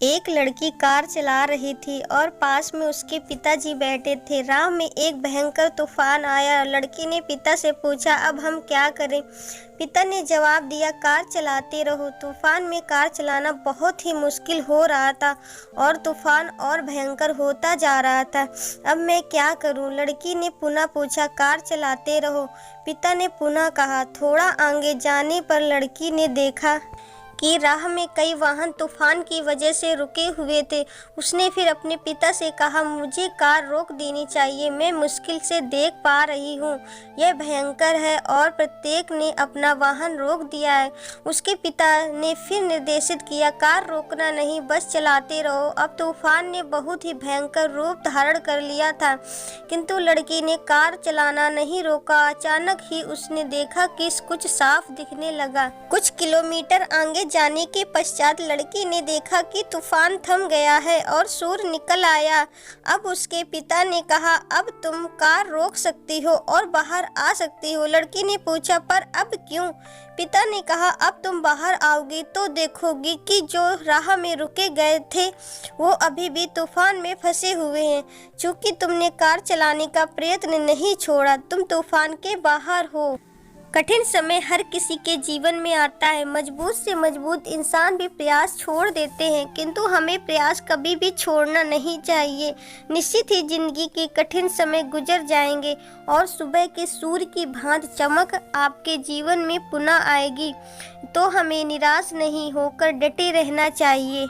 एक लड़की कार चला रही थी और पास में उसके पिताजी बैठे थे। राह में एक भयंकर तूफान आया। लड़की ने पिता से पूछा, अब हम क्या करें? पिता ने जवाब दिया, कार चलाते रहो। तूफान में कार चलाना बहुत ही मुश्किल हो रहा था और तूफान और भयंकर होता जा रहा था। अब मैं क्या करूं? लड़की ने पुनः पूछा। कार चलाते रहो, पिता ने पुनः कहा। थोड़ा आगे जाने पर लड़की ने देखा कि राह में कई वाहन तूफान की वजह से रुके हुए थे। उसने फिर अपने पिता से कहा, मुझे कार रोक देनी चाहिए, मैं मुश्किल से देख पा रही हूँ, यह भयंकर है। और प्रत्येक ने अपना वाहन रोक दिया है। उसके पिता ने फिर निर्देशित किया, कार रोकना नहीं, बस चलाते रहो। अब तूफान ने बहुत ही भयंकर रूप धारण कर लिया था, किंतु लड़की ने कार चलाना नहीं रोका। अचानक ही उसने देखा कि कुछ साफ दिखने लगा। कुछ किलोमीटर आगे जाने के पश्चात लड़की ने देखा कि तूफान थम गया है और सूर्य निकल आया। अब उसके पिता ने कहा, अब तुम कार रोक सकती हो और बाहर आ सकती हो। लड़की ने पूछा, पर अब क्यों? पिता ने कहा, अब तुम बाहर आओगी तो देखोगी कि जो राह में रुके गए थे वो अभी भी तूफान में फंसे हुए हैं। चूंकि तुमने कार चलाने का प्रयत्न नहीं छोड़ा, तुम तूफान के बाहर हो। कठिन समय हर किसी के जीवन में आता है। मजबूत से मजबूत इंसान भी प्रयास छोड़ देते हैं, किंतु हमें प्रयास कभी भी छोड़ना नहीं चाहिए। निश्चित ही जिंदगी के कठिन समय गुजर जाएंगे और सुबह के सूर्य की भांति चमक आपके जीवन में पुनः आएगी। तो हमें निराश नहीं होकर डटे रहना चाहिए।